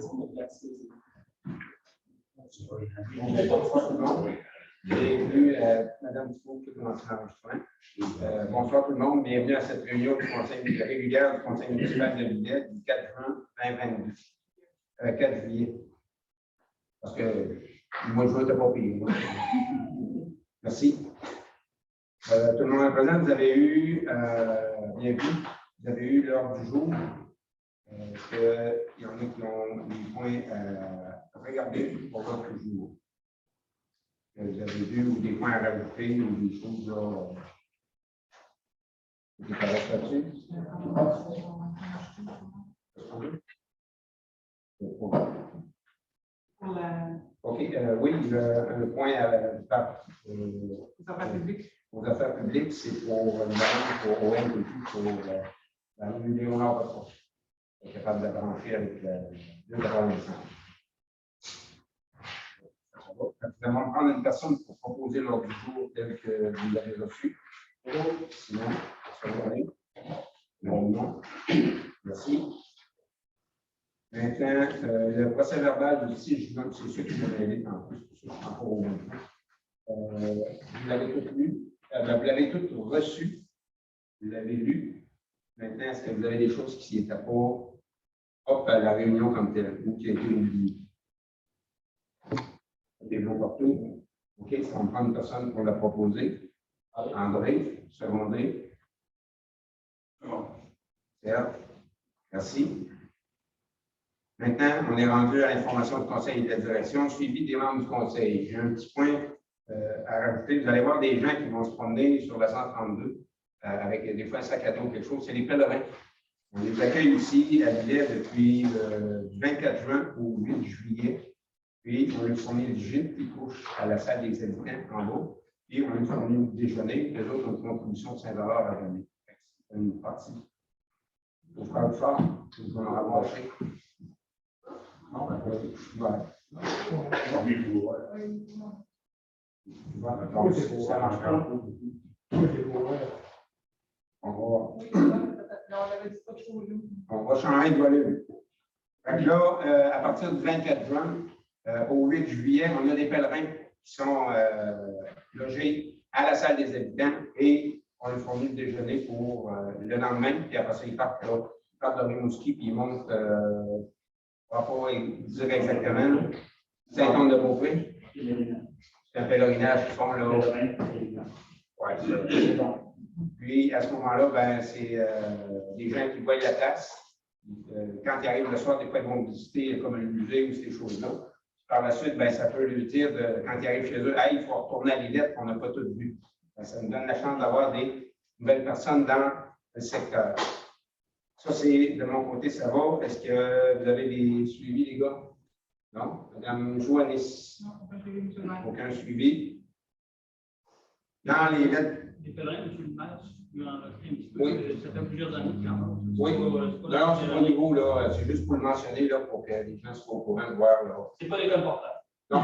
Bonsoir tout le monde. Bienvenue à Mme Dufault qui commence l'enregistrement. Bonsoir tout le monde. Bienvenue à cette réunion du Conseil régulière du Conseil municipal de Lillette du 4 juin 2022. 4 juillet. Parce que le mois de juin n'était pas pire. Merci. Tout le monde est présent. Vous avez eu, bienvenue, vous avez eu l'ordre du jour. Il y en a qui ont des points à regarder pour l'ordre du jour. Vous avez vu ou des points à rajouter ou des choses là. Des corrects là-dessus? OK, oui, un point aux affaires publiques, c'est pour ONPP, pour la Union nord de est capable de brancher avec le droit d'ensemble. Nous allons prendre une personne pour proposer l'ordre du jour tel que vous l'avez reçu. Sinon, ça va aller. Non. Merci. Maintenant, le procès verbal du 6 juin, c'est ceux qui vont aider en plus, encore au moins. Vous l'avez tout lu, vous l'avez tout reçu, vous l'avez lu. Maintenant, est-ce que vous avez des choses qui n'étaient pas à la réunion comme telle ou qui a été oubliées? Des mots partout. OK, ça va prendre une personne pour la proposer. André, secondé. Serge, merci. Maintenant, on est rendu à l'information du conseil et de la direction, suivi des membres du conseil. J'ai un petit point à rajouter. Vous allez voir des gens qui vont se promener sur la 132 avec des fois un sac à dos ou quelque chose. C'est les pèlerins. On les accueille ici à Lillette depuis le 24 juin au 8 juillet. Puis, on leur fournit le gîte qui couche à la salle des habitants en bas. Puis, on leur fournit le déjeuner. Les autres ont une contribution de 5 $ à l'année. C'est une partie. Il faut faire le fort. Ils vont en avoir fait. Non, voilà. Ça marche pas. On va changer de volume. Là, à partir du 24 juin au 8 juillet, on a des pèlerins qui sont logés à la salle des habitants et on leur fournit le déjeuner pour le lendemain. Puis après ça, ils partent de Rimouski puis ils montent. On va pas dire exactement. Saint-Anne-de-Beaupré. C'est un pèlerinage qu'ils font là. Oui, c'est bon. Puis, à ce moment-là, ben, c'est des gens qui voient la place. Quand ils arrivent le soir, des fois, ils vont visiter comme un musée ou ces choses-là. Par la suite, ben, ça peut lui dire, quand ils arrivent chez eux, hey, il faut retourner à Lillette, on n'a pas tout vu. Ben, ça nous donne la chance d'avoir des nouvelles personnes dans le secteur. Ça, c'est de mon côté, ça va. Est-ce que vous avez des suivis, les gars? Non? Madame Joannis? Non, aucun suivi. Dans les lettres. Les pèlerins, M. le maire, oui. Ça fait plusieurs années qu'il y en a. Oui. Non, c'est pas au niveau, là. C'est juste pour le mentionner, là, pour que les gens soient au courant de voir, là. C'est pas des cas importants. Non.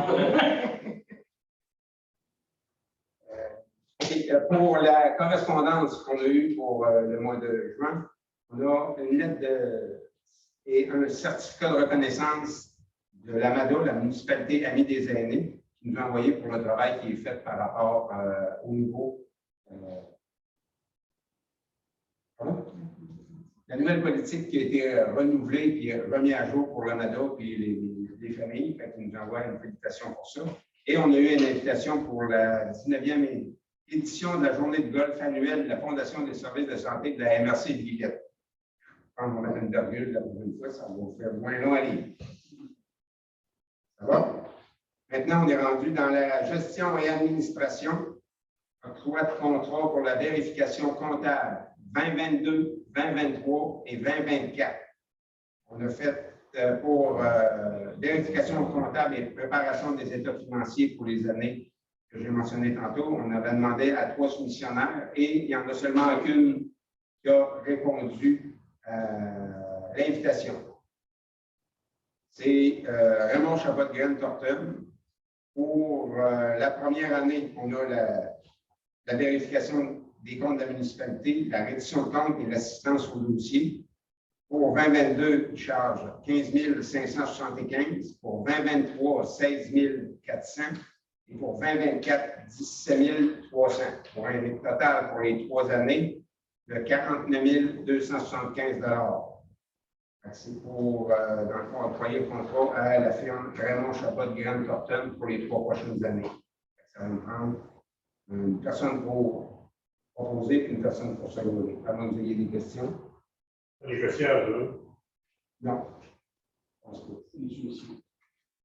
Pour la correspondance qu'on a eue pour le mois de juin, on a une lettre et un certificat de reconnaissance de l'AMADA, la municipalité amie des aînés, qui nous a envoyé pour le travail qui est fait par rapport au niveau. La nouvelle politique qui a été renouvelée et remise à jour pour l'AMADA et les familles, qui nous envoie une félicitation pour ça. Et on a eu une invitation pour la 19e édition de la journée de golf annuelle de la Fondation des services de santé de la MRC de Lillette. Quand on va mettre une virgule la prochaine fois, ça va vous faire moins long à lire. Ça va? Maintenant, on est rendu dans la gestion et administration. Octroi de contrat pour la vérification comptable 2022, 2023 et 2024. On a fait pour vérification comptable et préparation des états financiers pour les années que j'ai mentionnées tantôt. On avait demandé à 3 soumissionnaires et il n'y en a seulement qu'une qui a répondu à l'invitation. C'est Raymond Chabot-Graine-Tortel. Pour la première année, on a la vérification des comptes de la municipalité, la reddition de comptes et l'assistance au dossier. Pour 2022, il charge 15 575. Pour 2023, 16 400. Et pour 2024, 17 300. Pour un total pour les 3 années de 49 275 $. C'est pour, dans le fond, octroyer le contrat à la firme Raymond Chabot de Grant Thornton pour les 3 prochaines années. Ça va nous prendre une personne pour proposer et une personne pour seconder. Avant que vous ayez des questions. Négociable, là. Non. Une soumission.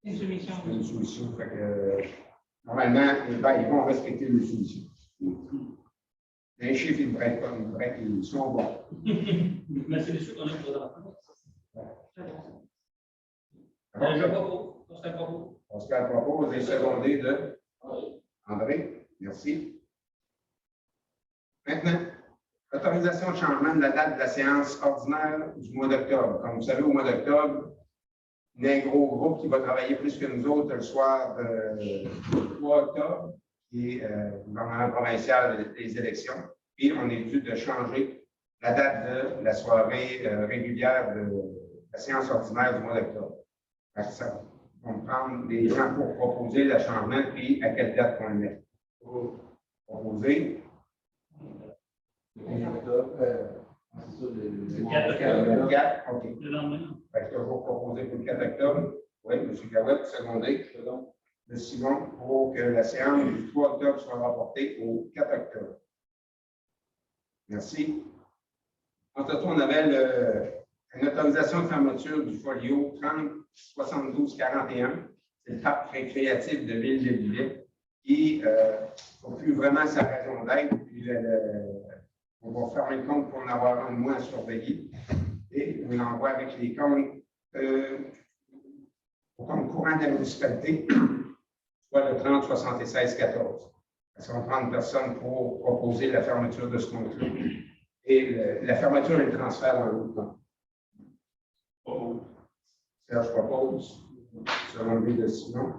Une soumission. Une solution. Fait que, normalement, ben, ils vont respecter une solution. Les chiffres, ils devraient être, ils sont bons. Mais c'est sûr qu'on a une présentation. Je propose. Oscar propose. Oscar propose et secondé de André. Merci. Maintenant, autorisation de changement de la date de la séance ordinaire du mois d'octobre. Comme vous savez, au mois d'octobre, il y a un gros groupe qui va travailler plus que nous autres le soir du 3 octobre, qui est le gouvernement provincial des élections. Puis, on est dû de changer la date de la soirée régulière de la séance ordinaire du mois d'octobre. Ça va prendre des gens pour proposer le changement, puis à quelle date qu'on le met. Proposer. Le 4, OK. Le lendemain. Fait que toujours proposé pour le 4 octobre. Oui, M. Gawet, secondé. De Simon, pour que la séance du 3 octobre soit rapportée au 4 octobre. Merci. Entre autres, on avait une autorisation de fermeture du folio 30-72-41. C'est le parc récréatif de Ville de Livet qui n'a plus vraiment sa raison d'être. Puis on va fermer le compte pour en avoir un mois à surveiller. Et on l'envoie avec les comptes au compte courant de la municipalité, soit le 30-76-14. Ça va prendre une personne pour proposer la fermeture de ce compte-là. Et la fermeture et le transfert dans l'autre compte. Serge propose, selon lui de Simon.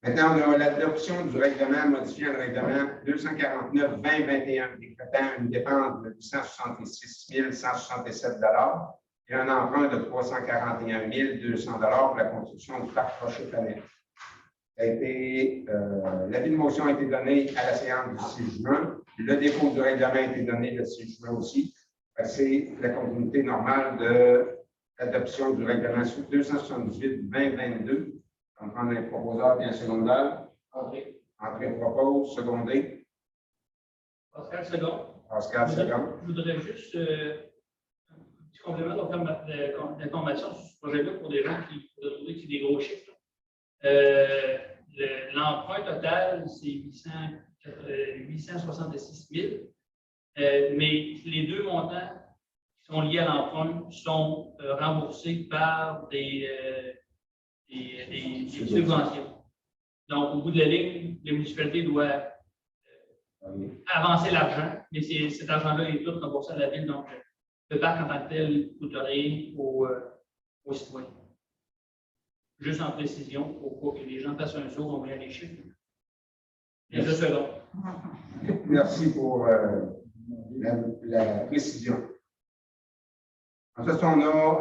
Maintenant, on a l'adoption du règlement modifiant le règlement 249-2021, décrétant une dépense de 866 167 $ et un emprunt de 341 200 $ pour la construction du parc Rocher-Planète. L'avis de motion a été donné à la séance du 6 juin. Le dépôt du règlement a été donné le 6 juin aussi. C'est la continuité normale de l'adoption du règlement 278-2022. On prend un proposeur et un secondaire. André. André propose, secondé. Oscar second. Oscar second. Je voudrais juste un petit complément d'information sur ce projet-là pour des gens qui pourraient trouver que c'est des gros chiffres. L'emprunt total, c'est 866 000. Mais les deux montants qui sont liés à l'emprunt sont remboursés par des subventions. Donc, au bout de la ligne, les municipalités doivent avancer l'argent, mais cet argent-là est tout remboursé à la ville. Donc, le parc en tant que tel coûte rien aux citoyens. Juste en précision, pour pas que les gens fassent un saut, on voit les chiffres. Les 2 secondes. Merci pour la précision. Ensuite, on a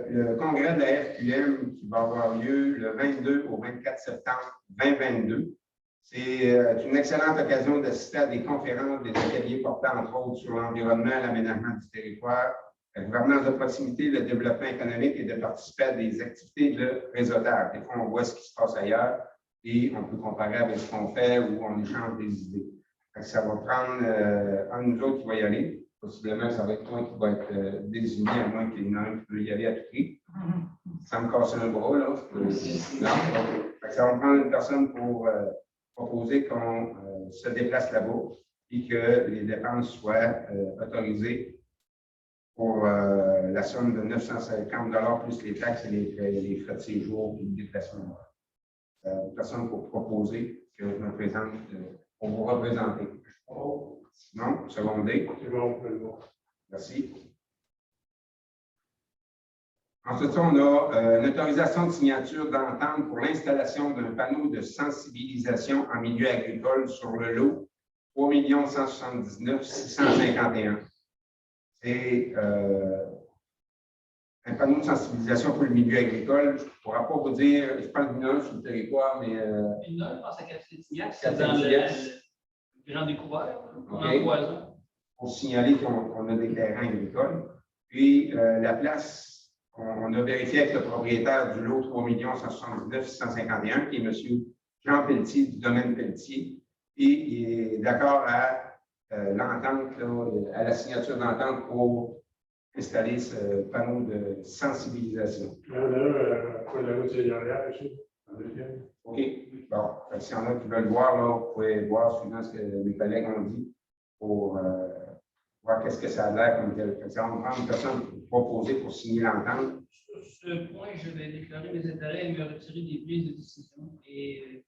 le congrès de la FQM qui va avoir lieu le 22 au 24 septembre 2022. C'est une excellente occasion d'assister à des conférences, des ateliers portant entre autres sur l'environnement, l'aménagement du territoire, la gouvernance de proximité, le développement économique et de participer à des activités de réseautage. Des fois, on voit ce qui se passe ailleurs et on peut comparer avec ce qu'on fait ou on échange des idées. Ça va prendre un de nous autres qui va y aller. Possiblement, ça va être toi qui va être désigné, à moins qu'il y en ait un qui peut y aller à tout prix. Ça me casse un bras, là. Non? Ça va prendre une personne pour proposer qu'on se déplace là-bas et que les dépenses soient autorisées pour la somme de 950 $ plus les taxes et les frais de séjour et le déplacement. Une personne pour proposer que je me présente pour vous représenter. Non, secondé. C'est bon. Merci. Ensuite, on a une autorisation de signature d'entente pour l'installation d'un panneau de sensibilisation en milieu agricole sur le lot 3 179 651. c'est un panneau de sensibilisation pour le milieu agricole. Je ne pourrais pas vous dire, je parle d'une sur le territoire, mais. Une je pense à Cap-Sétignac, c'est dans le grand découvert, en pour signaler qu'on a des terrains agricoles. Puis, la place, on a vérifié avec le propriétaire du lot 3 179 651, qui est M. Jean Pelletier du domaine Pelletier, et il est d'accord à l'entente, à la signature d'entente pour installer ce panneau de sensibilisation. Il y en a un à la route derrière, ici, en deuxième. OK. Bon, s'il y en a qui veulent voir, là, vous pouvez voir suivant ce que mes collègues ont dit pour voir qu'est-ce que ça a l'air comme tel. Ça va me prendre une personne proposée pour signer l'entente. Sur ce point, je vais déclarer mes intérêts et me retirer des prises de décision. Et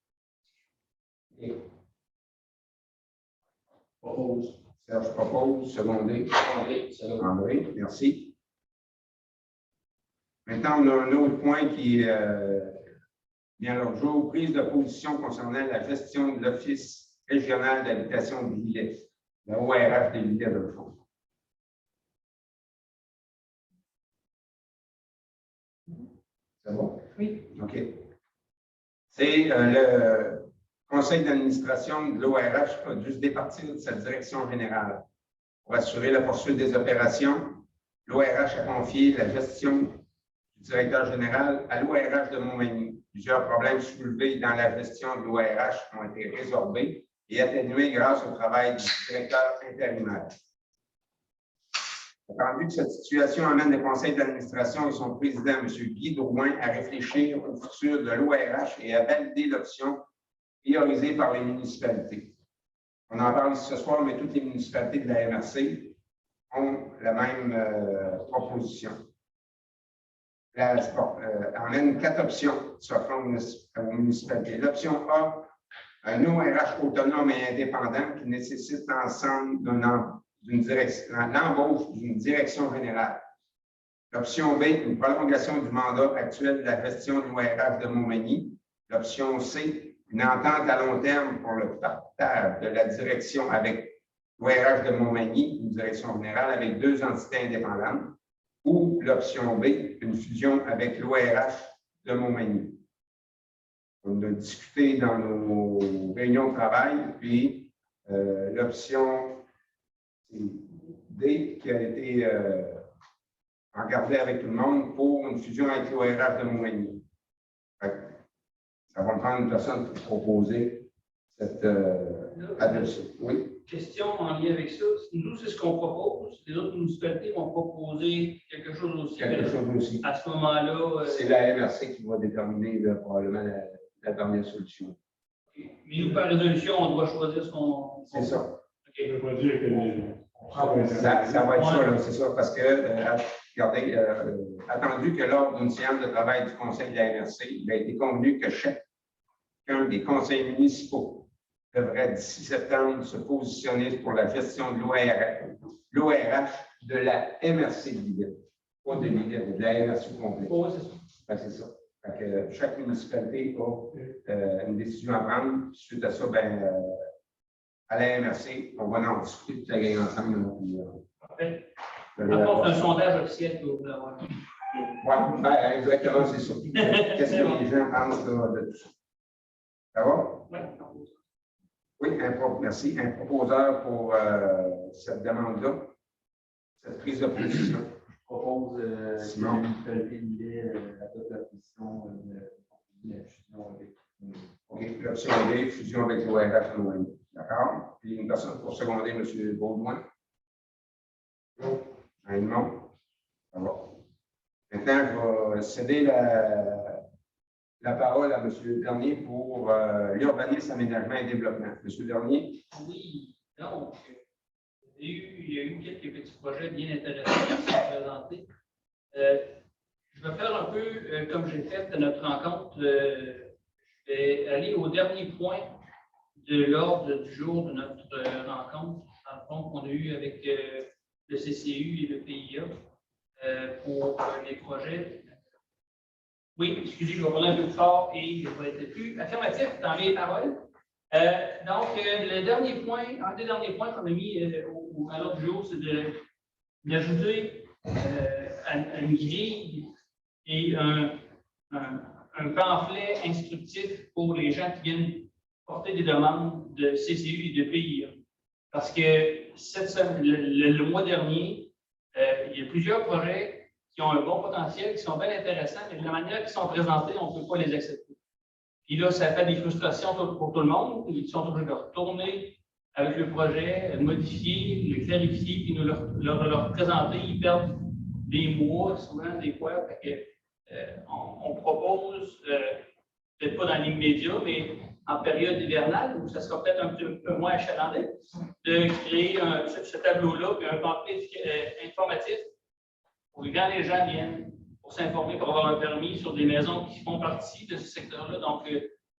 propose. Serge propose, secondé. André, merci. Maintenant, on a un autre point qui vient l'autre jour, prise de position concernant la gestion de l'Office régional d'habitation de Lillet, la ORH de Lillet, dans le fond. C'est bon? oui. OK. C'est le conseil d'administration de l'ORH a dû se départir de sa direction générale. Pour assurer la poursuite des opérations, l'ORH a confié la gestion du directeur général à l'ORH de Montmagny. Plusieurs problèmes soulevés dans la gestion de l'ORH ont été résorbés et atténués grâce au travail du directeur intérimaire. Attendu que cette situation amène le conseil d'administration et son président, M. Guy Drouin, à réfléchir au futur de l'ORH et à valider l'option priorisée par les municipalités. On en parle ici ce soir, mais toutes les municipalités de la MRC ont la même proposition. Emmène 4 options s'offrant aux municipalités. L'option A, un ORH autonome et indépendant qui nécessite l'ensemble l'embauche d'une direction générale. L'option B, une prolongation du mandat actuel de la gestion de l'ORH de Montmagny. L'option C, une entente à long terme pour le partage de la direction avec l'ORH de Montmagny, une direction générale avec 2 entités indépendantes. Ou l'option B, une fusion avec l'ORH de Montmagny. On a discuté dans nos réunions de travail, puis l'option D qui a été regardée avec tout le monde pour une fusion avec l'ORH de Montmagny. Ça va me prendre une personne pour proposer cette adoption. Oui. Question en lien avec ça. Nous, c'est ce qu'on propose. Les autres municipalités vont proposer quelque chose aussi. À ce moment-là. C'est la MRC qui va déterminer probablement la dernière solution. Okay. Mais nous, par résolution, on doit choisir ce qu'on. C'est ça. Okay. Je ne veux pas dire que ça va être ça, c'est ça, parce que, regardez, attendu que lors d'une séance de travail du Conseil de la MRC, il a été convenu que chacun des conseils municipaux devrait d'ici septembre se positionner pour la gestion de l'ORH de la MRC de Lillet. Pas de Lillet, de la MRC complète. Oh, c'est ça. C'est ça. Fait que chaque municipalité a une décision à prendre. Suite à ça, à la MRC, on va en discuter toute la gang ensemble. Parfait. C'est un sondage officiel que vous voulez avoir. Oui, exactement, c'est ça. Qu'est-ce que les gens pensent de tout ça? Ça va? Oui. Oui, merci. Un proposeur pour cette demande-là, cette prise de position. Je propose que la municipalité de Lillet adopte la position de la fusion avec. OK, l'option D, fusion avec l'ORH. D'accord? Puis une personne pour seconder M. Baudouin. Non. Ça va. Maintenant, je vais céder la parole à M. Dernier pour l'urbanisme, aménagement et développement. M. Dernier. Oui, donc, il y a eu quelques petits projets bien intéressants qui sont présentés. Je vais faire un peu comme j'ai fait à notre rencontre. Je vais aller au dernier point de l'ordre du jour de notre rencontre, en fond, qu'on a eu avec le CCU et le PIA pour les projets. Oui, excusez, je vais parler un peu plus fort et je vais être plus affirmatif dans mes paroles. Donc, le dernier point, un des derniers points qu'on a mis à l'ordre du jour, c'est de d'ajouter une grille et un pamphlet instructif pour les gens qui viennent porter des demandes de CCU et de PIA. Parce que le mois dernier, il y a plusieurs projets qui ont un bon potentiel, qui sont bien intéressants, mais de la manière qu'ils sont présentés, on ne peut pas les accepter. Puis là, ça fait des frustrations pour tout le monde. Ils sont obligés de retourner avec le projet, de modifier, le clarifier, puis nous leur présenter. Ils perdent des mois, souvent, des fois. On propose, peut-être pas dans l'immédiat, mais en période hivernale, où ça sera peut-être un petit peu moins achalandé, de créer ce tableau-là, puis un pamphlet informatif pour que quand les gens viennent pour s'informer, pour avoir un permis sur des maisons qui font partie de ce secteur-là, donc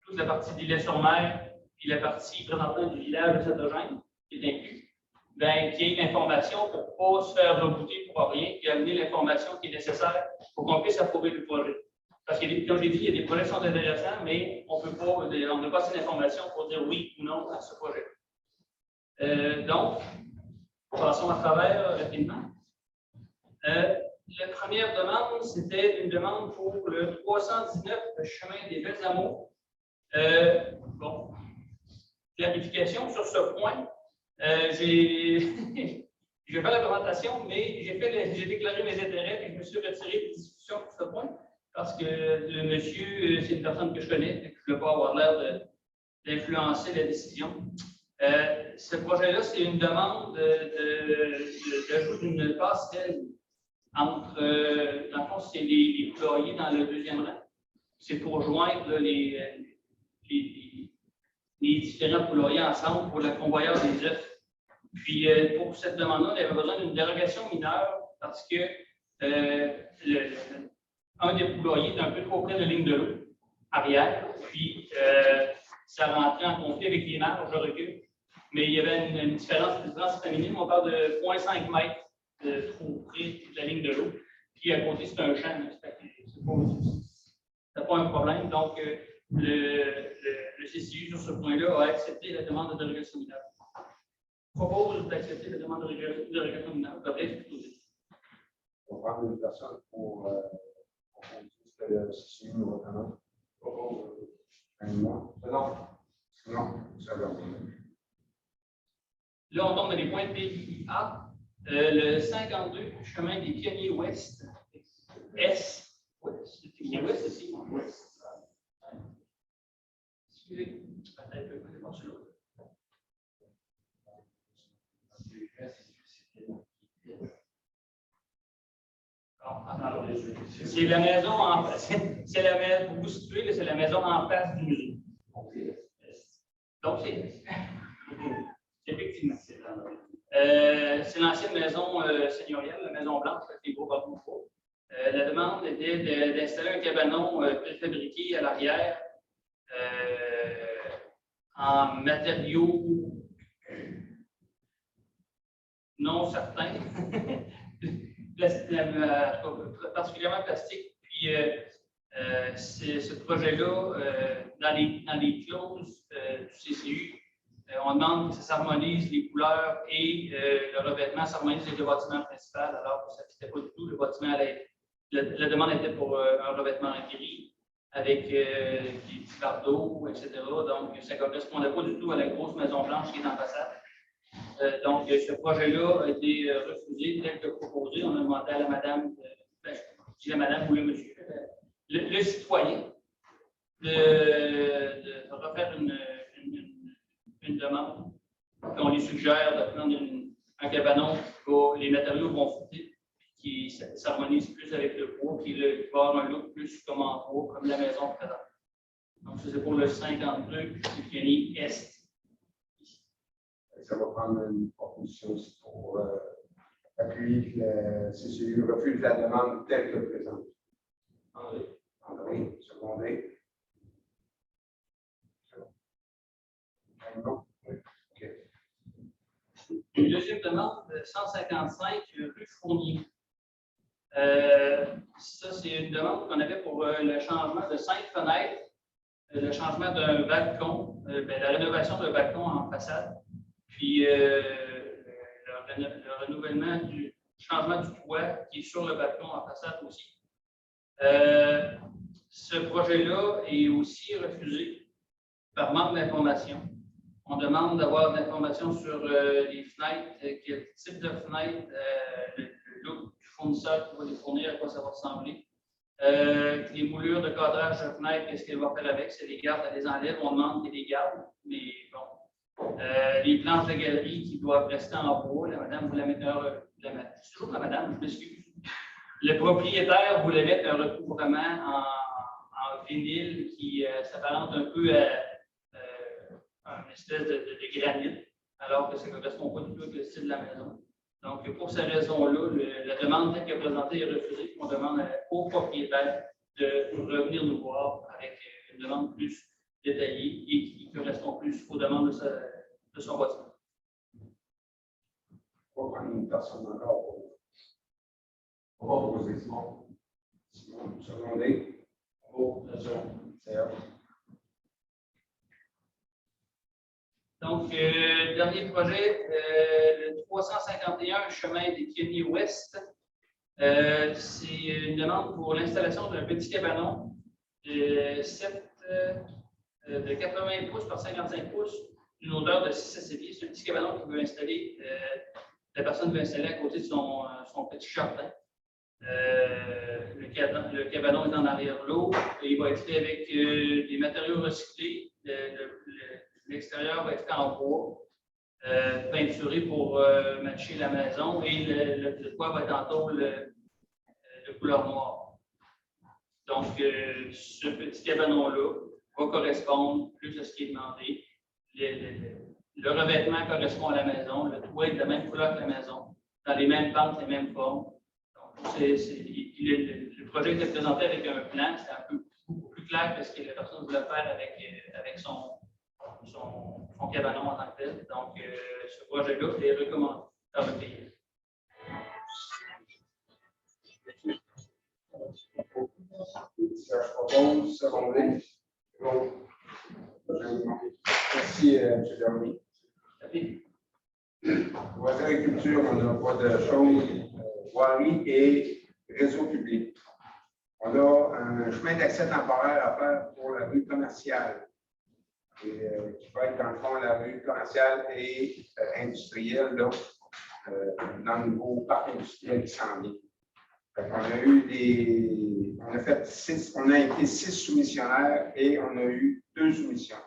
toute la partie d'Îlet-sur-Mer, puis la partie présentement du village de Saint-Eugène, qui est inclus, bien, qu'il y ait une information pour ne pas se faire rebooter pour rien, puis amener l'information qui est nécessaire pour qu'on puisse approuver le projet. Parce que, comme j'ai dit, il y a des projets qui sont intéressants, mais on n'a pas assez d'informations pour dire oui ou non à ce projet. Donc, passons à travers rapidement. La première demande, c'était une demande pour le 319 chemin des Belles Amours. Bon, clarification sur ce point. J'ai fait la présentation, mais j'ai déclaré mes intérêts et je me suis retiré de discussion pour ce point parce que le monsieur, c'est une personne que je connais et que je ne veux pas avoir l'air d'influencer la décision. Ce projet-là, c'est une demande d'ajout d'une passerelle entre, dans le fond, c'est les poulaillers dans le deuxième rang. C'est pour joindre les différents poulaillers ensemble pour le convoyeur des œufs. Puis, pour cette demande-là, il y avait besoin d'une dérogation mineure parce que un des poulaillers est un peu trop près de la ligne de l'eau arrière, puis ça rentrait en conflit avec les marges de recul. Mais il y avait une différence minime, on parle de 0,5 mètres de trop près de la ligne de l'eau. Puis à côté, c'est un champ, c'est pas un problème. Donc, le CCU sur ce point-là a accepté la demande de dérogation mineure. Propose d'accepter la demande de dérogation mineure. On va prendre une personne pour que le CCU nous recommande. Propose un mois. Non, ça va. Là, on tombe dans les points de PIA. Le 52, chemin des Pionniers Ouest. S. Ouest. C'est Pionniers Ouest ici. Ouest. Excusez. Peut-être que je vais passer l'autre. C'est la maison en face. C'est la maison, pour vous situer, c'est la maison en face du musée. Donc, c'est effectivement. C'est l'ancienne maison seigneuriale, la maison blanche, avec les gros barbous. La demande était d'installer un cabanon préfabriqué à l'arrière en matériaux non certains, particulièrement plastique. Puis ce projet-là, dans les clauses du CCU, on demande que ça s'harmonise les couleurs et le revêtement s'harmonise avec le bâtiment principal, alors que ça ne fitait pas du tout. Le bâtiment la demande était pour un revêtement gris avec des petits bardeaux, etc. Donc, ça ne correspondait pas du tout à la grosse maison blanche qui est en façade. Donc, ce projet-là a été refusé tel que proposé. On a demandé à la madame, je dis la madame ou le monsieur, le citoyen, de refaire une demande. On lui suggère de prendre un cabanon où les matériaux vont fouter, qui s'harmonise plus avec le bois, qui va avoir un look plus comme en bois, comme la maison présente. Donc, ça, c'est pour le 52, c'est fini Est. Ça va prendre une proposition aussi pour appuyer que le CCU refuse la demande telle que présente. André, secondé. Non. OK. Une deuxième demande, 155 rue Fournier. Ça, c'est une demande qu'on avait pour le changement de 5 fenêtres, le changement d'un balcon, la rénovation d'un balcon en façade, puis le renouvellement du changement du toit qui est sur le balcon en façade aussi. Ce projet-là est aussi refusé par manque d'information. On demande d'avoir de l'information sur les fenêtres, quel type de fenêtre, le look du fournisseur qui va les fournir, à quoi ça va ressembler. Les moulures de cadrage de fenêtres, qu'est-ce qu'elle va faire avec? C'est les gardes, elle les enlève, on demande qu'elle les garde, mais bon. Les planches de galerie qui doivent rester en bois, la madame voulait mettre c'est toujours la madame, je m'excuse. Le propriétaire voulait mettre un recouvrement en vinyle qui s'apparente un peu à une espèce de granit, alors que ça ne correspond pas du tout avec le style de la maison. Donc, pour ces raisons-là, la demande telle qu'elle est présentée est refusée. On demande au propriétaire de revenir nous voir avec une demande plus détaillée et qui correspond plus aux demandes de son bâtiment. On va prendre une personne encore pour. On va proposer Simon. Simon, secondé. Oh, c'est Donc, dernier projet, le 351 chemin des Pionniers Ouest. C'est une demande pour l'installation d'un petit cabanon de 80 pouces par 55 pouces, d'une hauteur de 6 à 7 pieds. C'est un petit cabanon qui veut installer, la personne veut installer à côté de son petit jardin. Le cabanon est en arrière-l'eau et il va être fait avec des matériaux recyclés. L'extérieur va être fait en bois, peinturé pour matcher la maison et le toit va être en tôle de couleur noire. Donc, ce petit cabanon-là va correspondre plus à ce qui est demandé. Le revêtement correspond à la maison, le toit est de la même couleur que la maison, dans les mêmes pentes, les mêmes formes. Donc, le projet était présenté avec un plan, c'est beaucoup plus clair que ce que la personne voulait faire avec son cabanon en tant que tel. Donc, ce projet-là est recommandé par le pays. Je propose secondé. Merci, M. Dermy. Pour l'agriculture, on n'a pas de choses. Voirie et réseau public. On a un chemin d'accès temporaire à faire pour la rue commerciale. Et, qui va être dans le fond la rue commerciale et industrielle là, dans le nouveau parc industriel qui s'en vient. On a été 6 soumissionnaires et on a eu 2 soumissions.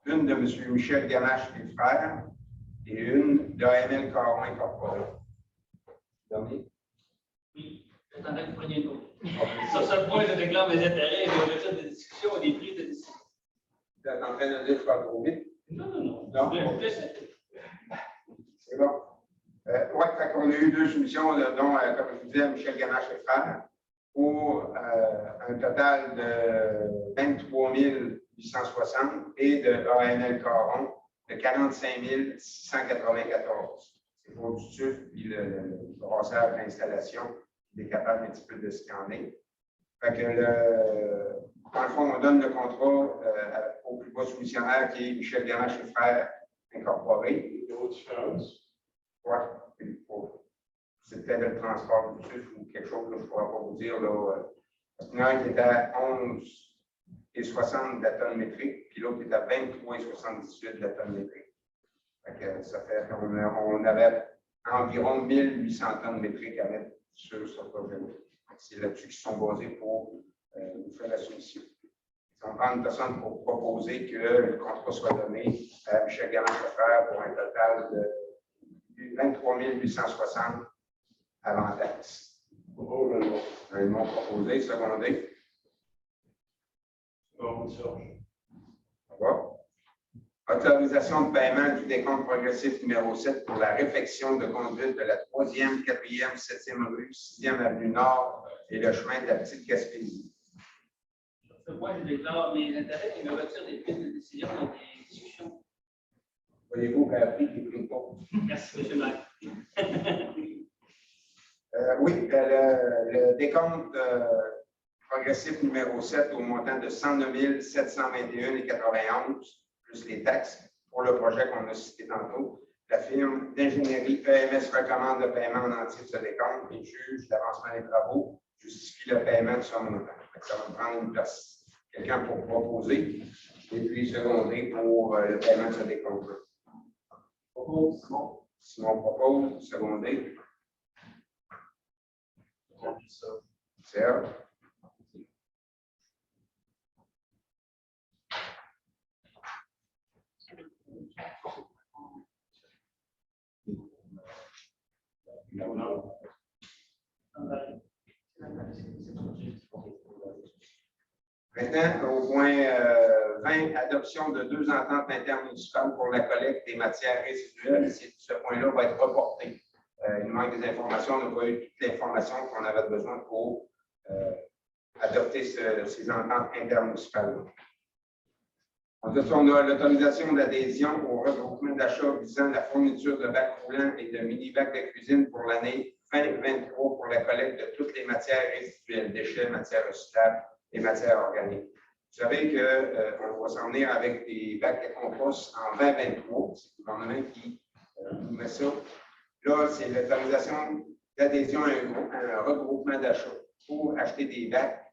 Une de M. Michel Ganache et frères et une d'AML Caron Incorporé. Dernier. Oui, j'attendais que vous preniez une autre. Sur ce point, je déclare mes intérêts et je refais des discussions et des prises de décision. Vous êtes en train de dire que je parle trop vite? Non. C'est bon. Oui, on a eu 2 soumissions, dont, comme je vous disais, Michel Ganache et frères, pour un total de 23 860 et de ANL Caron de 45 694. C'est pour du TUF puis le brassage d'installation. Il est capable un petit peu de scanner. Fait que dans le fond, on donne le contrat au plus bas soumissionnaire qui est Michel Ganache et frères incorporé. Il y a une différence. Oui, c'est peut-être le transport du TUF ou quelque chose que je ne pourrais pas vous dire. Là, parce qu'il y en a un qui est à 11,60 de la tonne métrique, puis l'autre est à 23,78 de la tonne métrique. Ça fait qu'on avait environ 1800 tonnes métriques à mettre sur ce projet-là. C'est là-dessus qu'ils sont basés pour nous faire la soumission. On prend une personne pour proposer que le contrat soit donné à Michel Galland-Frère pour un total de 23 860 avant taxe. Ils m'ont proposé, secondé. Bon, ça. Autorisation de paiement du décompte progressif numéro 7 pour la réfection de conduite de la 3e, 4e, 7e rue, 6e avenue Nord et le chemin de la Petite Gaspésie. Sur ce point, je déclare mes intérêts et me retire des prises de décision et des discussions. Voyez-vous qu'elle a pris des prix pour. Merci, M. le maire. Oui, le décompte progressif numéro 7 au montant de 109 721,91 plus les taxes pour le projet qu'on a cité tantôt, La firme d'ingénierie EMS recommande le paiement en entier de ce décompte et juge l'avancement des travaux, justifie le paiement de son montant. Ça va me prendre quelqu'un pour proposer et puis seconder pour le paiement de ce décompte. Simon propose, secondé. Serge. Maintenant, au point 20, adoption de 2 ententes intermunicipales pour la collecte des matières résiduelles. Ce point-là va être reporté. Il manque des informations. On n'a pas eu toute l'information qu'on avait besoin pour adopter ces ententes intermunicipales. Ensuite, on a l'autorisation d'adhésion au regroupement d'achat visant la fourniture de bacs roulants et de mini-bacs de cuisine pour l'année 2023 pour la collecte de toutes les matières résiduelles, déchets, matières recyclables et matières organiques. Vous savez qu'on va s'en venir avec des bacs de compost en 2023. C'est le gouvernement qui nous met ça. Là, c'est l'autorisation d'adhésion à un regroupement d'achat pour acheter des bacs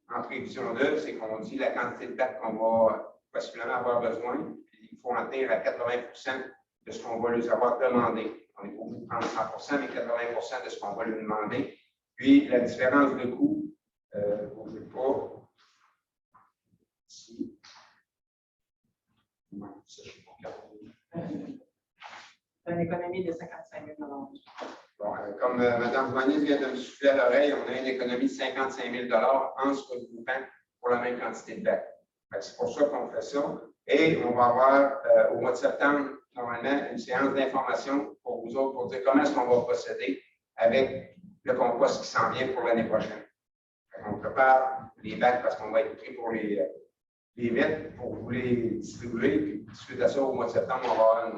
en prévision d'œuvre. C'est qu'on dit la quantité de bacs qu'on va possiblement avoir besoin. Puis il faut en tenir à 80% de ce qu'on va lui avoir demandé. On n'est pas obligé de prendre 100%, mais 80% de ce qu'on va lui demander. Puis la différence de coût, bougez pas. Ici. Non, ça, je ne sais pas. C'est une économie de 55 000 $. Bon, comme Mme Voigny vient de me souffler à l'oreille, on a une économie de 55 000 $ en se regroupant pour la même quantité de bacs. C'est pour ça qu'on fait ça. Et on va avoir au mois de septembre, normalement, une séance d'information pour vous autres pour dire comment est-ce qu'on va procéder avec le compost qui s'en vient pour l'année prochaine. On prépare les bacs parce qu'on va être pris pour les mettre, pour vous les distribuer. Puis, suite à ça, au mois de septembre, on va avoir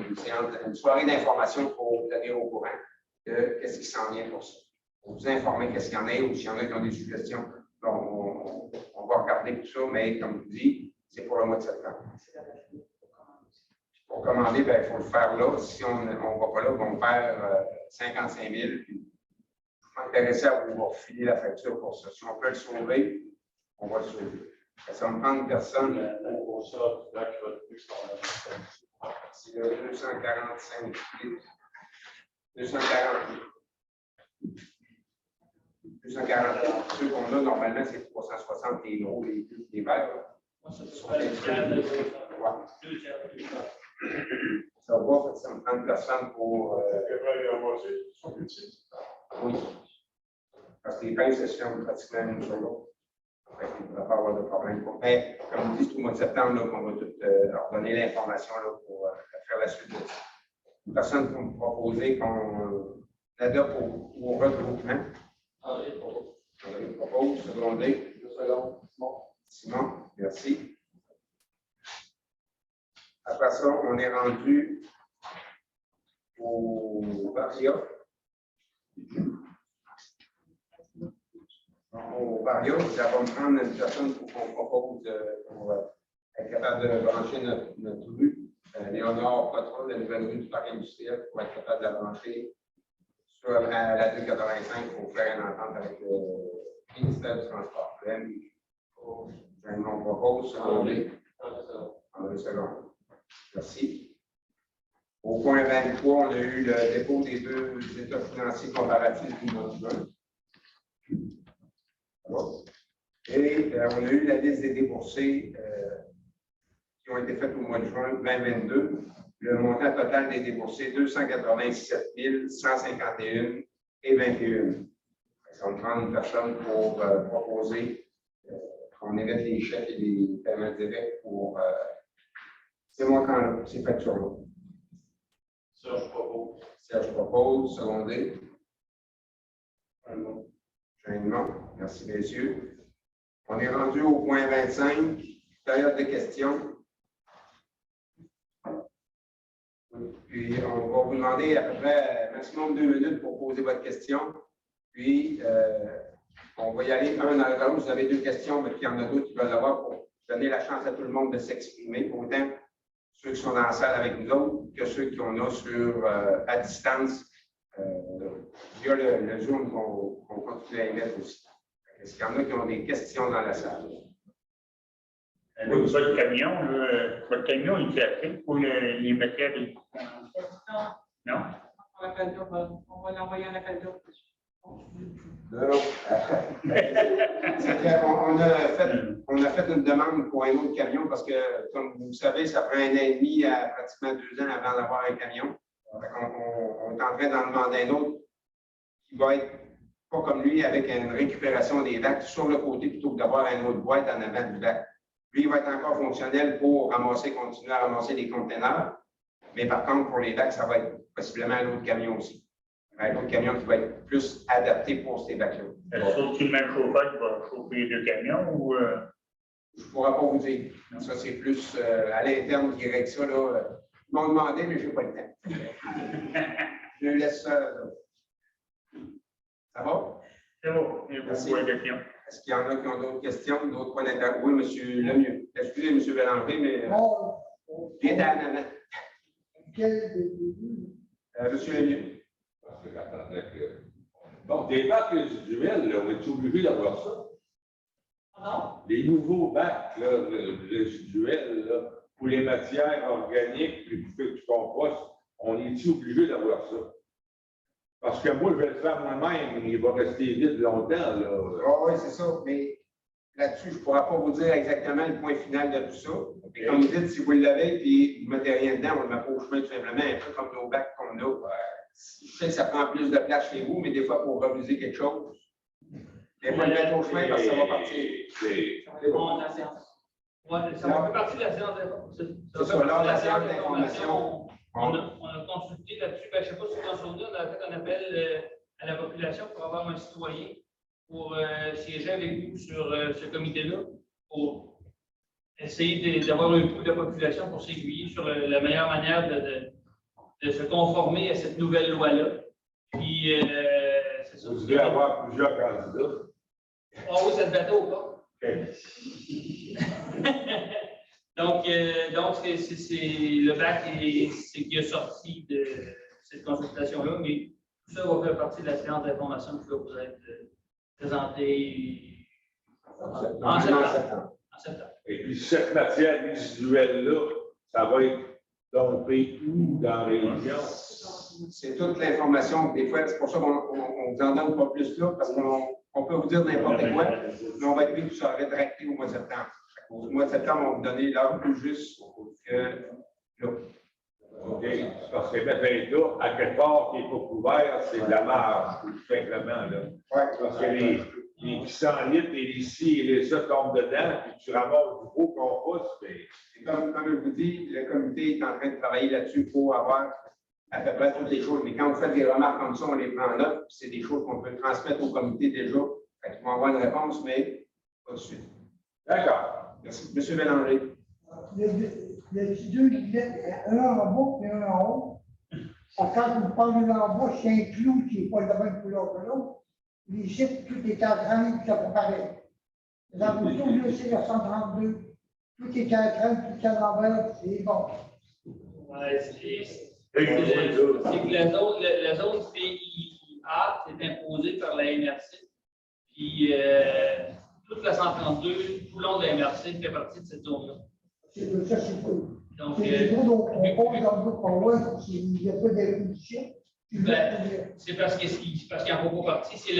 une soirée d'information pour vous tenir au courant de qu'est-ce qui s'en vient pour ça. Pour vous informer qu'est-ce qu'il y en a ou s'il y en a qui ont des suggestions. On va regarder tout ça, mais comme je vous dis, c'est pour le mois de septembre. Pour commander, il faut le faire là. Si on ne va pas là, on perd 55 000. Puis, je m'intéressais à vous refiler la facture pour ça. Si on peut le sauver, on va le sauver. Ça va me prendre personne. Pour ça, c'est le 245 000. 240 000. 240 000. Ceux qu'on a, normalement, c'est 360 les gros, les verts. Ça va, ça me prend personne pour. Oui. Parce que les pinces se ferment pratiquement l'une sur l'autre. Il ne devrait pas avoir de problème. Mais, comme je dis, tout le mois de septembre, on va tout leur donner l'information pour faire la suite de ça. Une personne pour me proposer qu'on adopte au regroupement. André propose, secondé. 2 secondes. Simon, merci. Après ça, on est rendu au Varia. Au Varia, ça va me prendre une personne pour qu'on propose pour être capable de brancher notre rue. Léonard Poitras, la nouvelle rue du parc industriel, pour être capable de la brancher sur la 285 pour faire une entente avec le ministère du Transport. On propose, secondé. En 2 secondes. Merci. Au point 23, on a eu le dépôt des 2 états financiers comparatifs du mois de juin. Et on a eu la liste des déboursés qui ont été faites au mois de juin 2022. Le montant total des déboursés, 287 151 et 21. Ça va me prendre une personne pour proposer qu'on évite les chèques et les paiements directs pour ces montants-là, ces factures-là. Serge propose, secondé. Changement. Merci, messieurs. On est rendu au point 25, période de questions. Puis, on va vous demander à peu près maximum 2 minutes pour poser votre question. Puis, on va y aller un dans l'autre. Vous avez 2 questions, mais il y en a d'autres qui veulent avoir pour donner la chance à tout le monde de s'exprimer. Autant ceux qui sont dans la salle avec nous autres que ceux qu'on a sur, à distance via le Zoom qu'on continue à émettre aussi. Est-ce qu'il y en a qui ont des questions dans la salle? Votre camion, il fait assez pour les matériels. Non? On va l'envoyer en appel d'offres. Non. On a fait une demande pour un autre camion parce que, comme vous le savez, ça prend 1 an et demi à pratiquement 2 ans avant d'avoir un camion. On est en train d'en demander un autre qui va être pas comme lui, avec une récupération des vacs sur le côté plutôt que d'avoir une autre boîte en avant du vac. Lui, il va être encore fonctionnel pour continuer à ramasser des conteneurs. Mais par contre, pour les vacs, ça va être possiblement un autre camion aussi. Un autre camion qui va être plus adapté pour ces vacs-là. Est-ce que le même chauffeur qui va chauffer les 2 camions ou. Je ne pourrais pas vous dire. Ça, c'est plus à l'interne qui règle ça. Là. Ils m'ont demandé, mais je n'ai pas le temps. Je laisse ça. Ça va? C'est bon. Il y a beaucoup de questions. Est-ce qu'il y en a qui ont d'autres questions, d'autres points d'interrogation? Oui, M. Lemieux. Excusez, M. Bélanger, mais. Viens en avant. M. Lemieux. Parce que j'attendais que. Bon, des bacs résiduels, là, on est obligé d'avoir ça. Non? Les nouveaux bacs là, résiduels là, pour les matières organiques, puis pour faire du compost, on est obligé d'avoir ça. Parce que moi, je vais le faire moi-même, il va rester vide longtemps. Là. Oh, oui, c'est ça. Mais là-dessus, je ne pourrais pas vous dire exactement le point final de tout ça. Et comme vous dites, si vous l'avez et vous ne mettez rien dedans, on le met pas au chemin tout simplement, un peu comme nos bacs qu'on a. Je sais que ça prend plus de place chez vous, mais des fois, pour refuser quelque chose, il faut le mettre au chemin parce que ça va partir. C'est bon, la séance. Oui, ça fait partie de la séance d'information. C'est ça, lors de la séance d'information. On a consulté là-dessus. Je ne sais pas si vous vous en souvenez, on a fait un appel à la population pour avoir un citoyen pour siéger avec vous sur ce comité-là, pour essayer d'avoir un coup de la population pour s'aiguiller sur la meilleure manière de se conformer à cette nouvelle loi-là. Puis, c'est ça. Vous devez avoir plusieurs candidats. Ah oui, ça se battait au pas. Donc, le bac c'est qui est sorti de cette consultation-là, mais tout ça va faire partie de la séance d'information qui va vous être présentée en septembre. Et puis, cette matière résiduelle-là, ça va être dompé où dans la région? C'est toute l'information. Des fois, c'est pour ça qu'on ne vous en donne pas plus là, parce qu'on peut vous dire n'importe quoi, mais on va être que ça va être rétracté au mois de septembre. Au mois de septembre, on va vous donner l'heure plus juste que là. OK. Parce que mettre là, à quelque part qui n'est pas couvert, c'est de la marge, tout simplement. Là. Ouais, parce que les pissenlits et les ci et les ça tombent dedans, puis tu ramasses du gros compost. Et comme je vous dis, le comité est en train de travailler là-dessus pour avoir à peu près toutes les choses. Mais quand vous faites des remarques comme ça, on les prend en note, puis c'est des choses qu'on peut transmettre au comité déjà. Ils vont avoir une réponse, mais pas de suite. D'accord. Merci. Monsieur Bélanger. Il y a deux guillettes, un en bas et un en haut. Quand vous parlez en bas, c'est un clou qui n'est pas de la même couleur que l'autre. Les chiffres, tout est en train de se comparer. Dans le tour, c'est le 132. Tout est en train, tout est à l'envers, c'est bon. Ouais, c'est que la zone PIA c'est imposée par la MRC. Puis toute la 132, tout le long de la MRC fait partie de cette zone-là. Ça, c'est cool. Donc, on pose dans le groupe en haut, il n'y a pas d'évolution. c'est parce qu'il n'y a pas partie, c'est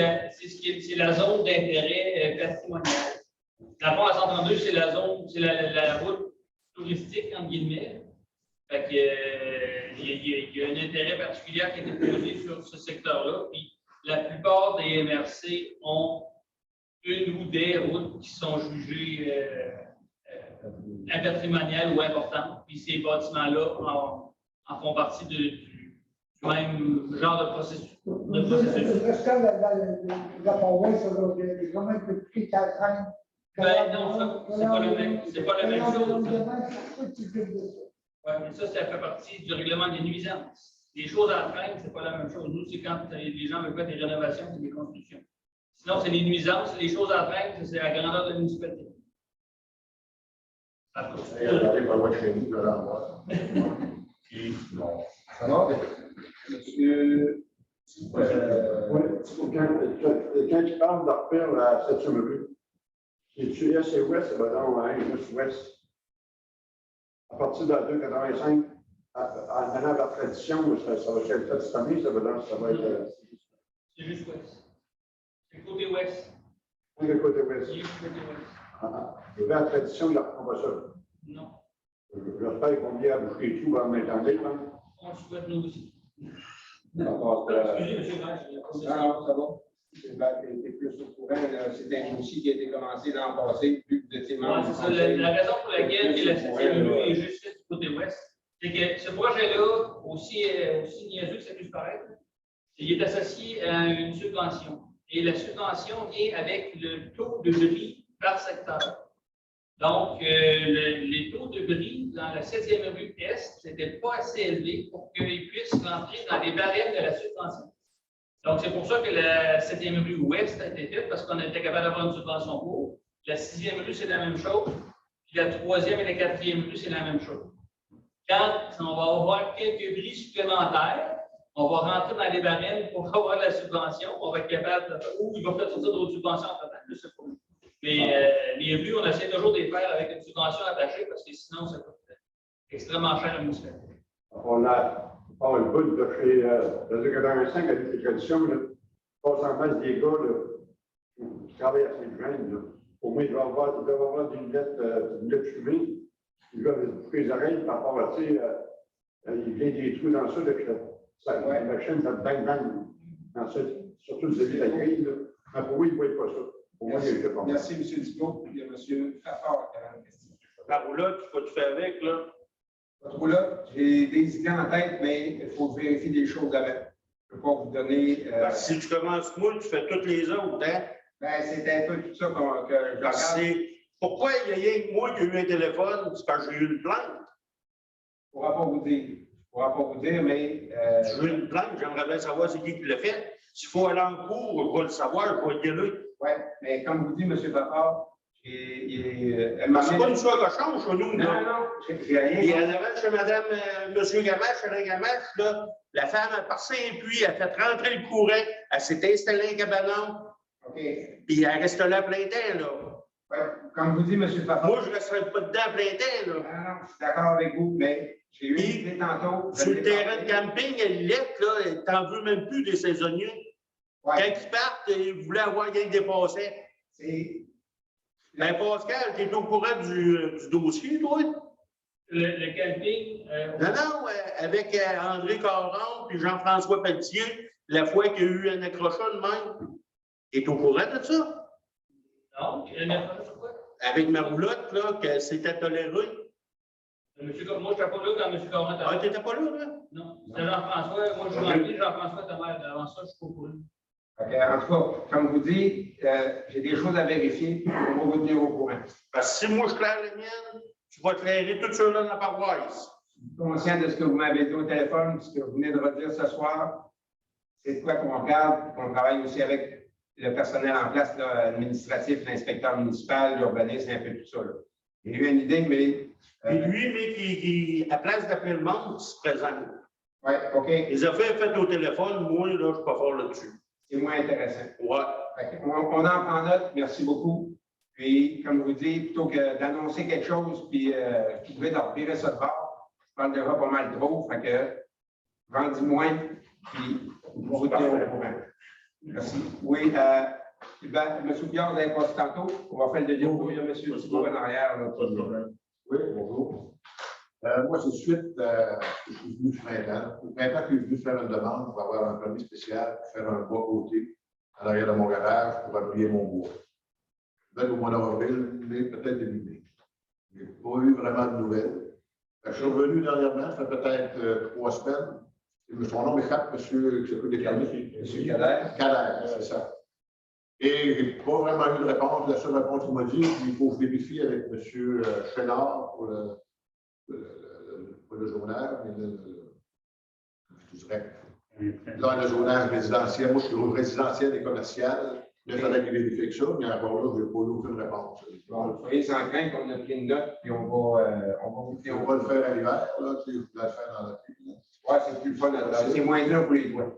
la zone d'intérêt patrimonial. Dans le fond, la 132, c'est la zone, c'est la route touristique, entre guillemets. Fait que, il y a un intérêt particulier qui a été posé sur ce secteur-là. Puis la plupart des MRC ont une ou des routes qui sont jugées impatrimoniales ou importantes. Puis ces bâtiments-là en font partie du même genre de processus. Le restant de la paroisse, c'est quand même le prix qu'à traîne. Non, c'est pas la même chose. Oui, mais ça fait partie du règlement des nuisances. Les choses à traîne, c'est pas la même chose. Nous, c'est quand les gens veulent faire des rénovations et des constructions. Sinon, c'est les nuisances. Les choses à traîne, c'est la grandeur de la municipalité. En tout Et regardez pas loin de chez nous, je vais l'envoyer. Puis, Bon. Ça va? Monsieur. Quand tu parles de refaire la 7e rue, c'est-tu Est et Ouest, ça va dans juste Ouest. À partir de la 285, en allant vers la tradition, ça va être fait cette année, ça va être. C'est juste ouest. C'est le côté ouest. Le côté Ouest. C'est juste le côté ouest. Et vers la tradition, il ne reprend pas ça. Non. J'espère qu'on vient à boucher tout en même temps. On le souhaite nous aussi. Excusez, Excusez, M. Grèche. Non, ça va. Tu es plus au courant. C'est un dossier qui a été commencé l'an passé, plus que vous étiez membre Ouais, du c'est ça. conseil. La raison pour laquelle la 7e rue est juste faite du côté ouest, c'est que ce projet-là, aussi niaiseux que ça puisse paraître, il est associé à une subvention. Et la subvention vient avec le taux de bris par secteur. Donc, les taux de bris dans la 7e rue Est n'étaient pas assez élevés pour qu'ils puissent rentrer dans les barèmes de la subvention. Donc, c'est pour ça que la 7e rue Ouest a été faite, parce qu'on était capable d'avoir une subvention pour. La 6e rue, c'est la même chose. Puis la 3e et la 4e rue, c'est la même chose. Quand on va avoir quelques bris supplémentaires, on va rentrer dans les barèmes pour avoir la subvention. On va être capable de. Ou il va peut-être sortir d'autres subventions en total, je ne sais pas. Mais les rues, on essaie toujours de les faire avec une subvention attachée parce que sinon, ça coûte extrêmement cher à la municipalité. On a le bout de chez le 285 avec les traditions, là, passe en face des gars qui travaillent à Saint-Jean. Au moins, ils doivent avoir des lunettes fumées. Ils doivent couper les oreilles par rapport à, tu sais, il vient des trous dans ça, la chaîne, ça bang bang dans ça, surtout le début de la grille. Mais pour eux, ils ne voient pas ça. Pour moi, il y a pas. Merci, M. Dupont. Puis il y a M. Fafard qui a une question. la roulotte, tu vas te faire avec, là? Pas trop là. J'ai des idées en tête, mais il faut vérifier des choses avec. Je ne peux pas vous donner. Parce que si tu commences moule, tu fais toutes les autres, hein? Ben, c'est un peu tout ça que je Parce que regarde. pourquoi il y a rien que moi qui ai eu un téléphone? C'est parce que j'ai eu une plainte. Je ne pourrai pas vous dire. Je ne pourrai pas vous dire, mais. J'ai eu une plainte, j'aimerais bien savoir c'est qui l'a fait. S'il faut aller en cours, je vais le savoir, je vais y aller. Oui, mais comme vous dit, M. Fafard, c'est pas une soirée cochon chez nous, non, là. non, j'ai rien. Et en avant, chez Madame, M. Gamache, Alain Gamache, là, la femme a passé un puits, elle a fait rentrer le courant, elle s'est installée un cabanon, OK. puis elle reste là à plein temps, là. Ouais, comme vous dit, M. Fafard. Moi, je ne resterai pas dedans à plein temps, là. Non, je suis d'accord avec vous, mais j'ai eu une idée tantôt. Sur le terrain de camping, elle l'est, là, t'en veux même plus des saisonniers. Ouais, Quand ils partent, ils voulaient avoir rien que des passants. c'est. Ben, Pascal, tu es au courant du dossier, toi? Le camping. Non, avec André Caron puis Jean-François Pelletier, la fois qu'il y a eu un accrochage de même. Tu es au courant de ça? Donc, sur quoi? Avec ma roulotte, là, que c'était toléré. Moi, je n'étais pas là quand M. Caron Ah, tu n'étais pas là, là? Non, c'était Jean-François. Moi, je suis rempli Jean-François Thomas. Avant ça, je suis pas au courant. OK, en tout cas, comme vous dites, j'ai des choses à vérifier. On va vous tenir au courant. Parce que si moi, je claire les miennes, tu vas clairer tout ça là dans la paroisse. Je suis conscient de ce que vous m'avez dit au téléphone, ce que vous venez de redire ce soir. C'est de quoi qu'on regarde, qu'on travaille aussi avec le personnel en place, là, administratif, l'inspecteur municipal, l'urbaniste, un peu tout ça. Là. J'ai eu une idée, mais. Et lui, mais qui, à place d'appeler le monde, il se présente. Oui, OK. Les affaires faites au téléphone, moi, là, je ne suis pas fort là-dessus. C'est moins intéressant. Ouais. Fait qu'on- on en prend note. Merci beaucoup. Puis, comme je vous dis, plutôt que d'annoncer quelque chose, puis trouver de revirer ça de bord, je parle déjà pas mal trop. Fait que, vendis moins, puis vous tenir au courant. Merci. Oui, M. Piard, vous avez passé tantôt. On va faire le deuxième tour. Il y a M. Thibault en arrière. Là. Oui, bonjour. Moi, c'est suite, je suis venu ce printemps. Au printemps, je suis venu faire une demande pour avoir un permis spécial pour faire un bois côté à l'arrière de mon garage pour appuyer mon bois. Peut-être au mois d'avril, mais peut-être début mai. Je n'ai pas eu vraiment de nouvelles. Je suis revenu dernièrement, ça fait peut-être 3 semaines. Son nom m'échappe, monsieur, je sais plus des permis. M. Kader. Kader, c'est ça. Et je n'ai pas vraiment eu de réponse. La seule réponse qu'il m'a dit, il faut que je vérifie avec M. Chénard pour le zonage, mais je dirais, là, le zonage résidentiel, moi je suis résidentiel et commercial, Il fallait qu'il vérifie que ça, mais encore là, je n'ai pas eu aucune réponse. Bon, soyez sans crainte, on a pris une note, puis on va On va le faire à l'hiver, là, tu sais, je vais le faire dans la pluie. là. Ouais, c'est plus le fun. C'est moins dur pour les doigts.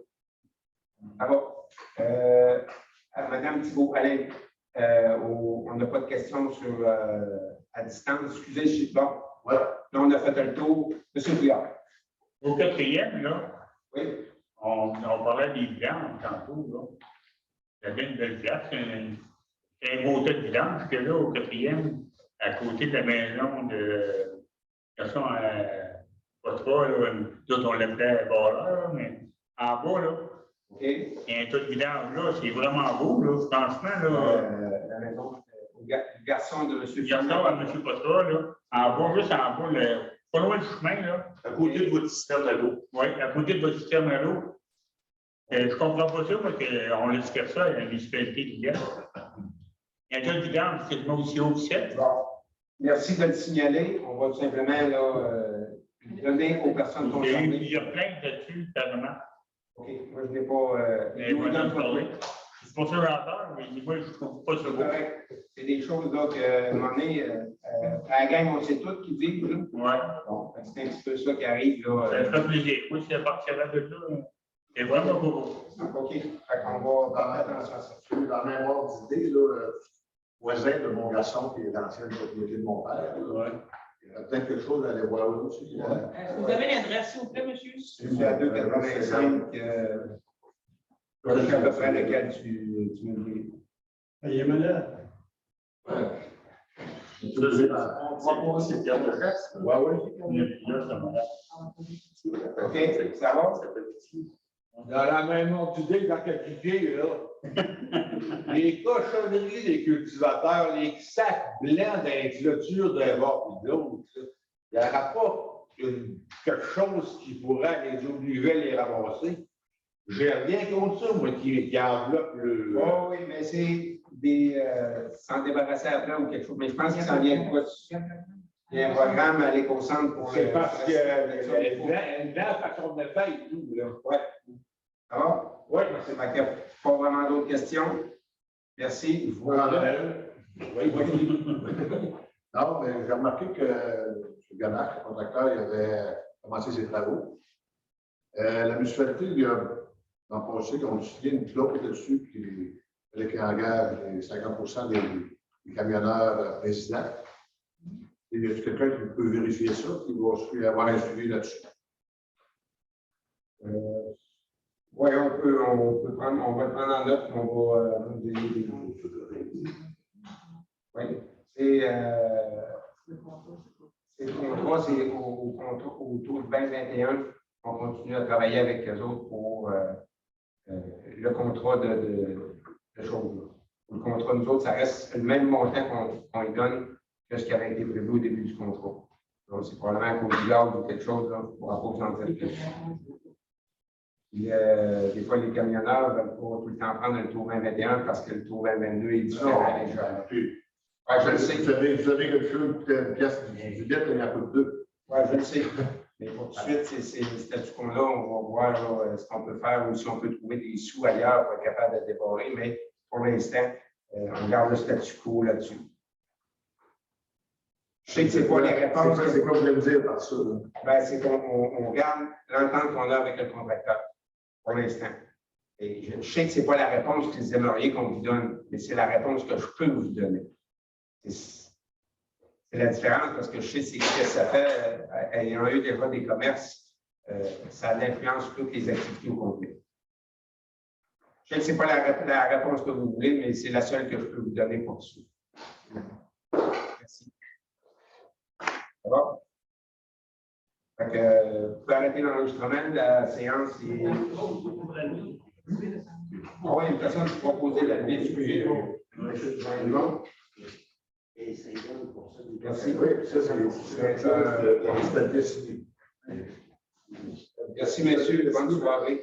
Ça va. Madame Thibault-Alain, on n'a pas de questions sur à distance. Excusez, je suis bon. Ouais. Là, on a fait le tour. Monsieur Bouillard. Au quatrième, là, Oui. on parlait des vidanges tantôt, là. Il y avait une belle place, c'est un beau tas de vidange que là, au quatrième, à côté de la maison de façon pas trop, là, d'autres on l'appelait barreur, mais en bas, là, OK. il y a un tas de vidange là, c'est vraiment beau, là, franchement, là. La maison, le garçon de M. Il y a ça à M. Potra, là, en bas, juste en bas, pas loin du chemin, là. À côté de votre système à l'eau. Oui, à côté de votre système à l'eau. Je ne comprends pas ça parce qu'on laisse faire ça à la municipalité qui vient. Il y a un tas de vidange, c'est quasiment aussi haut que 7. Bon. Merci de le signaler. On va tout simplement là, donner aux personnes Il y a eu concernées. plusieurs plaintes là-dessus, carrément. OK. Moi, je n'ai pas. Mais moi, j'en parler. C'est pour ça que j'en parle, mais moi, je ne trouve pas ça C'est beau. correct. C'est des choses là, à un moment donné, à la gang, on sait tout qui vivent. Là. Ouais. Bon, c'est un petit peu ça qui arrive. Là, Ça fait plaisir. Oui, c'est parti de là. C'est vraiment beau. OK. Fait qu'on va faire attention à ça. Dans la même ordre d'idée, le voisin de mon garçon, qui est l'ancienne propriété de mon père, là, il y a peut-être quelque chose à aller voir là aussi. Est-ce que vous avez l'adresse, s'il vous plaît, monsieur? C'est à 285. C'est à peu près lequel tu me dis. Il est malade. C'est Pierre de Chasse. Ouais, oui. OK, ça va? Dans la même ordre d'idée, dans quelques pieds, là, les cochonneries des cultivateurs, les sacs blancs dans les clôtures d'un bord et de l'autre, là, il n'y aura pas quelque chose qui pourrait les obliger à les ramasser. J'ai rien contre ça, moi, qui enveloppe le. Oh, oui, mais c'est des. S'en débarrasser après ou quelque chose. Mais je pense qu'il s'en vient de quoi? Il y a un programme à l'éco-centre pour. C'est parce que une blanc façon de faire et tout, là. Ouais. Ça va? Oui. C'est ma cap. Pas vraiment d'autres questions? Merci. Je vous en donne. Oui, oui. Non, mais j'ai remarqué que M. Ganache, le contracteur, il avait commencé ses travaux. La municipalité, il y a l'an passé, on a signé une clause là-dessus qui fallait qu'il engage les 50% des camionneurs résidents. Et y a quelqu'un qui peut vérifier ça, qui va avoir un suivi là-dessus? Oui, on va le prendre en note, on va oui, c'est le contrat, c'est au taux de 2021. On continue à travailler avec eux autres pour le contrat de choses. Le contrat, nous autres, ça reste le même montant qu'on lui donne que ce qui avait été prévu au début du contrat. Donc, c'est probablement qu'au village ou quelque chose, là, on pourra pas vous en dire plus. Des fois, les camionneurs ne veulent pas tout le temps prendre le taux 2021 parce que le taux 2022 est différent. Ouais, je le sais. Vous savez quelque chose, une pièce du billet, il y en a pas deux. Oui, je le sais. Mais pour tout de suite, c'est le statu quo-là. On va voir là, ce qu'on peut faire ou si on peut trouver des sous ailleurs pour être capable de débarrer. Mais pour l'instant, on garde le statu quo là-dessus. Je sais que ce n'est pas les réponses. C'est quoi vous voulez me dire par ça? Ben, c'est qu'on garde l'entente qu'on a avec le contracteur pour l'instant. Et je sais que ce n'est pas la réponse que vous aimeriez qu'on vous donne, mais c'est la réponse que je peux vous donner. C'est la différence parce que je sais ce que ça fait. Ayant eu déjà des commerces, ça influence toutes les activités au complet. Je sais que ce n'est pas la réponse que vous voulez, mais c'est la seule que je peux vous donner pour ça. Merci. Ça va? Fait que, vous pouvez arrêter l'enregistrement de la séance. Et... Ah oui, une personne qui proposait la liste. Merci. Oui, ça, c'est Merci, messieurs. Bonne soirée.